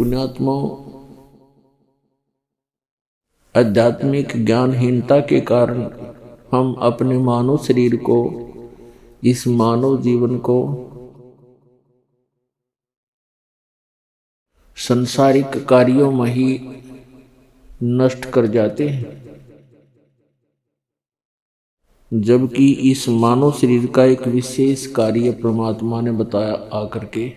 पुण्यात्माओं, आध्यात्मिक ज्ञानहीनता के कारण हम अपने मानव शरीर को, इस मानव जीवन को संसारिक कार्यों में ही नष्ट कर जाते हैं, जबकि इस मानव शरीर का एक विशेष कार्य परमात्मा ने बताया आकर के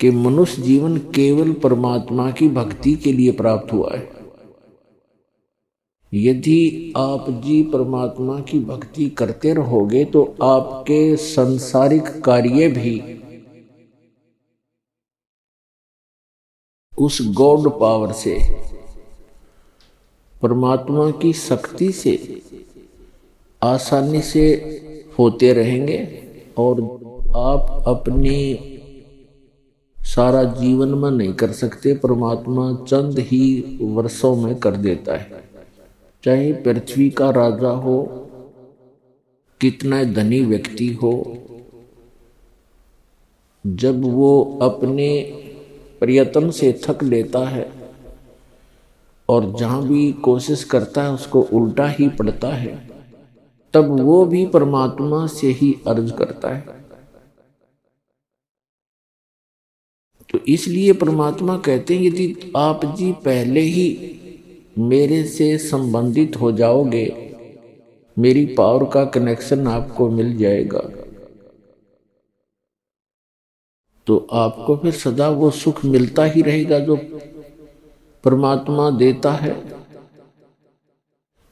कि मनुष्य जीवन केवल परमात्मा की भक्ति के लिए प्राप्त हुआ है। यदि आप जी परमात्मा की भक्ति करते रहोगे तो आपके सांसारिक कार्य भी उस गॉड पावर से, परमात्मा की शक्ति से आसानी से होते रहेंगे और आप अपनी सारा जीवन में नहीं कर सकते, परमात्मा चंद ही वर्षों में कर देता है। चाहे पृथ्वी का राजा हो, कितना धनी व्यक्ति हो, जब वो अपने प्रयत्न से थक लेता है और जहां भी कोशिश करता है उसको उल्टा ही पड़ता है, तब वो भी परमात्मा से ही अर्ज करता है। तो इसलिए परमात्मा कहते हैं यदि आप जी पहले ही मेरे से संबंधित हो जाओगे, मेरी पावर का कनेक्शन आपको मिल जाएगा, तो आपको फिर सदा वो सुख मिलता ही रहेगा जो परमात्मा देता है।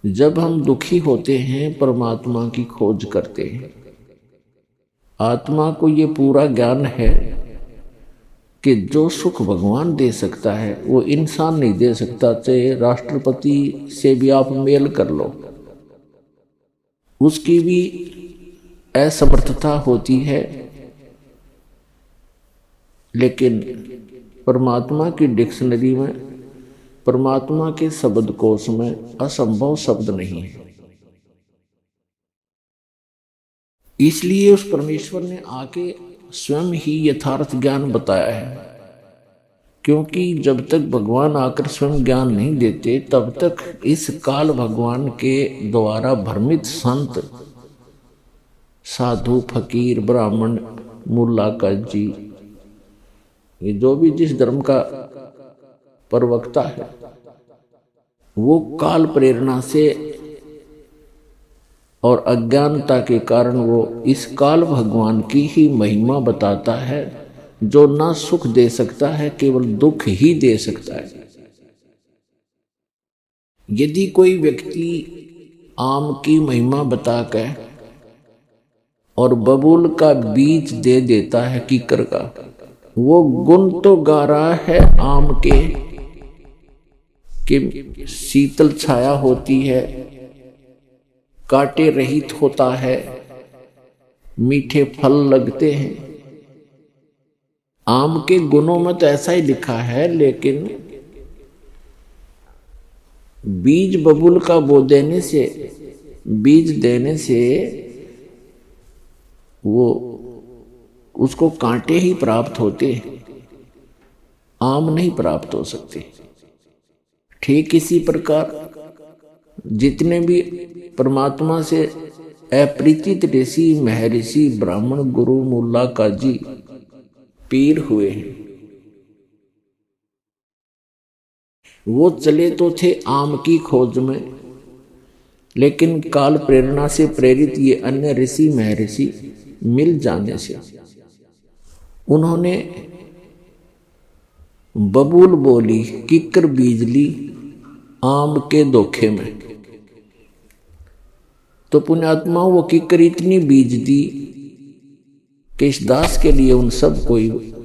जब हम दुखी होते हैं परमात्मा की खोज करते हैं। आत्मा को ये पूरा ज्ञान है कि जो सुख भगवान दे सकता है वो इंसान नहीं दे सकता। चाहे राष्ट्रपति से भी आप मेल कर लो, उसकी भी असमर्थता होती है, लेकिन परमात्मा की डिक्शनरी में, परमात्मा के शब्दकोश में असंभव शब्द नहीं है। इसलिए उस परमेश्वर ने आके स्वयं ही यथार्थ ज्ञान बताया है, क्योंकि जब तक भगवान आकर स्वयं ज्ञान नहीं देते तब तक इस काल भगवान के द्वारा भ्रमित संत, साधु, फकीर, ब्राह्मण, मुल्ला, काजी, ये जो भी जिस धर्म का प्रवक्ता है, वो काल प्रेरणा से और अज्ञानता के कारण वो इस काल भगवान की ही महिमा बताता है, जो ना सुख दे सकता है, केवल दुख ही दे सकता है। यदि कोई व्यक्ति आम की महिमा बताकर और बबूल का बीज दे देता है कीकर का, वो गुण तो गा रहा है आम के कि शीतल छाया होती है, कांटे रहित होता है, मीठे फल लगते हैं। आम के गुणों में तो ऐसा ही लिखा है, लेकिन बीज बबूल का बीज देने से वो उसको कांटे ही प्राप्त होते, आम नहीं प्राप्त हो सकते। ठीक इसी प्रकार जितने भी परमात्मा से अपरिचित ऋषि, महर्षि, ब्राह्मण, गुरु, मुल्ला, काजी, पीर हुए हैं, वो चले तो थे आम की खोज में, लेकिन काल प्रेरणा से प्रेरित ये अन्य ऋषि, महर्षि मिल जाने से उन्होंने बबूल बोली, किकर बीज ली आम के धोखे में। तो पुण्यात्मा वो किकर इतनी बीज दी कि इस दास के लिए उन सब को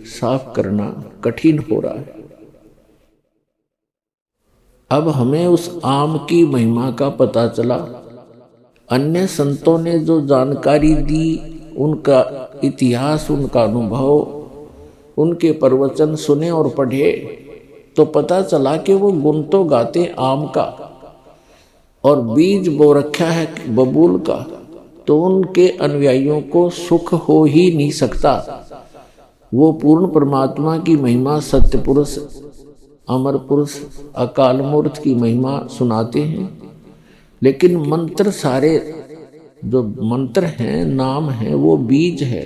साफ करना कठिन हो रहा है। अब हमें उस आम की महिमा का पता चला। अन्य संतों ने जो जानकारी दी, उनका इतिहास, उनका अनुभव, उनके प्रवचन सुने और पढ़े, तो पता चला कि वो गुण तो गाते आम का और बीज बो रखा है बबूल का, तो उनके अनुयायियों को सुख हो ही नहीं सकता। वो पूर्ण परमात्मा की महिमा, सत्य पुरुष, अमर पुरुष, अकाल मूर्त की महिमा सुनाते हैं। लेकिन मंत्र सारे जो मंत्र हैं, नाम है, वो बीज है,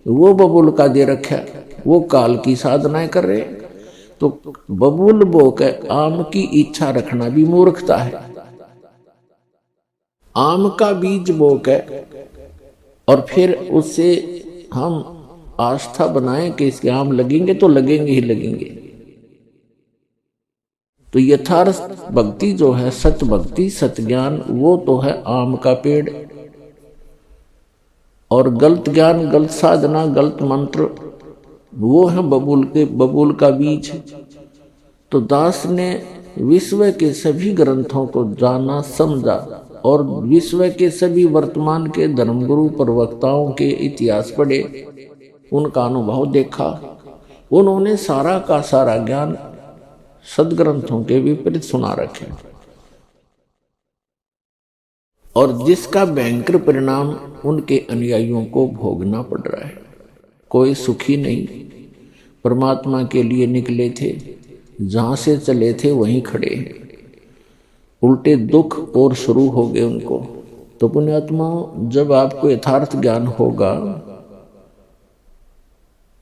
वो बबूल का दे रखा, वो काल की साधनाएं कर रहे। तो बबूल बो के आम की इच्छा रखना भी मूर्खता है। आम का बीज बो के और फिर उससे हम आस्था बनाएं कि इसके आम लगेंगे, तो लगेंगे ही लगेंगे। तो यथार्थ भक्ति जो है, सत्य भक्ति, सत्य ज्ञान, वो तो है आम का पेड़। और गलत ज्ञान, गलत साधना, गलत मंत्र, वो है बबूल का बीज। तो दास ने विश्व के सभी ग्रंथों को जाना, समझा और विश्व के सभी वर्तमान के धर्मगुरु प्रवक्ताओं के इतिहास पढ़े, उनका अनुभव देखा। उन्होंने सारा का सारा ज्ञान सदग्रंथों के विपरीत सुना रखे, और जिसका भयंकर परिणाम उनके अनुयायियों को भोगना पड़ रहा है। कोई सुखी नहीं। परमात्मा के लिए निकले थे, जहां से चले थे वहीं खड़े हैं। उल्टे दुख और शुरू हो गए उनको। तो पुण्यात्माओं, जब आपको यथार्थ ज्ञान होगा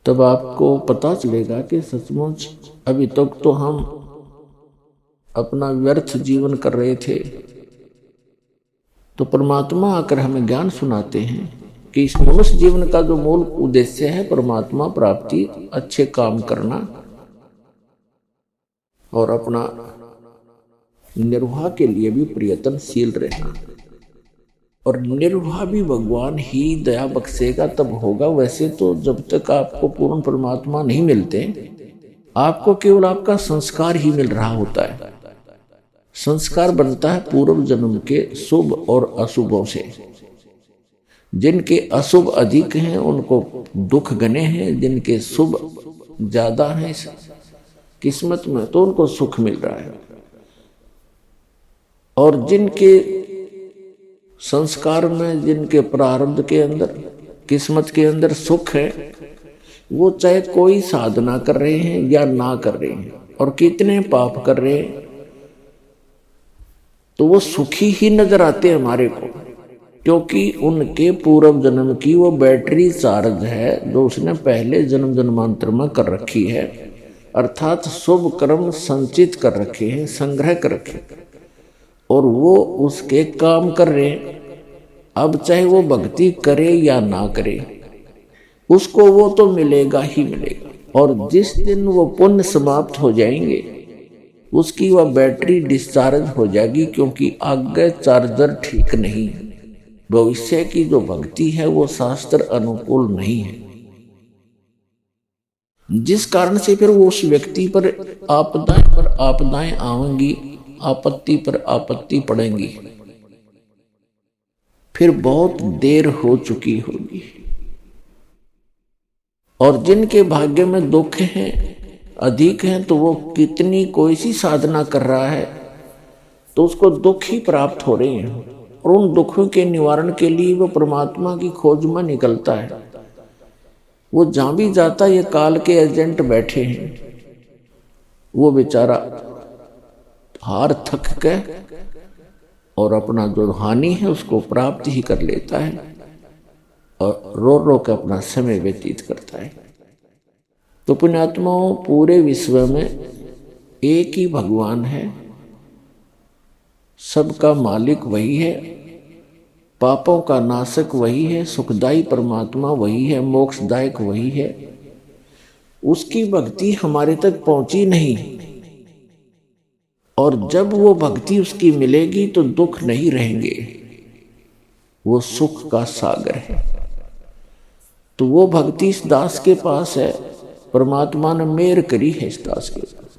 तब आपको पता चलेगा कि सचमुच अभी तक तो हम अपना व्यर्थ जीवन कर रहे थे। तो परमात्मा आकर हमें ज्ञान सुनाते हैं कि इस मनुष्य जीवन का जो मूल उद्देश्य है परमात्मा प्राप्ति, अच्छे काम करना और अपना निर्वाह के लिए भी प्रयत्नशील रहना। और निर्वाह भी भगवान ही दया बख्शेगा तब होगा। वैसे तो जब तक आपको पूर्ण परमात्मा नहीं मिलते, आपको केवल आपका संस्कार ही मिल रहा होता है। संस्कार बनता है पूर्व जन्म के शुभ और अशुभों से। जिनके अशुभ अधिक हैं उनको दुख घने हैं, जिनके शुभ ज्यादा हैं किस्मत में तो उनको सुख मिल रहा है। और जिनके संस्कार में, जिनके प्रारब्ध के अंदर, किस्मत के अंदर सुख है, वो चाहे कोई साधना कर रहे हैं या ना कर रहे हैं और कितने पाप कर रहे हैं, तो वो सुखी ही नजर आते हैं हमारे को, क्योंकि उनके पूर्व जन्म की वो बैटरी चार्ज है जो उसने पहले जन्म जन्मांतर में कर रखी है। अर्थात शुभ कर्म संचित कर रखे हैं, संग्रह कर रखे, और वो उसके काम कर रहे हैं। अब चाहे वो भक्ति करे या ना करे, उसको वो तो मिलेगा ही मिलेगा। और जिस दिन वो पुण्य समाप्त हो जाएंगे, उसकी वह बैटरी डिस्चार्ज हो जाएगी, क्योंकि आगे चार्जर ठीक नहीं है। भविष्य की जो भक्ति है वो शास्त्र अनुकूल नहीं है, जिस कारण से फिर वो उस व्यक्ति पर आपदाएं आएंगी, आपत्ति पर आपत्ति पड़ेंगी, फिर बहुत देर हो चुकी होगी। और जिनके भाग्य में दुख हैं, अधिक हैं, तो वो कितनी कोई सी साधना कर रहा है तो उसको दुख ही प्राप्त हो रहे हैं। और उन दुखों के निवारण के लिए वो परमात्मा की खोज में निकलता है। वो जहां भी जाता, ये काल के एजेंट बैठे हैं, वो बेचारा हार थक के और अपना जो हानि है उसको प्राप्त ही कर लेता है और रो रो के अपना समय व्यतीत करता है। तो पुण्यात्माओं, पूरे विश्व में एक ही भगवान है, सबका मालिक वही है, पापों का नाशक वही है, सुखदायी परमात्मा वही है, मोक्षदायक वही है। उसकी भक्ति हमारे तक पहुंची नहीं, और जब वो भक्ति उसकी मिलेगी तो दुख नहीं रहेंगे, वो सुख का सागर है। तो वो भक्ति इस दास के पास है, परमात्मा ने मेहर करी है इस दास के पास।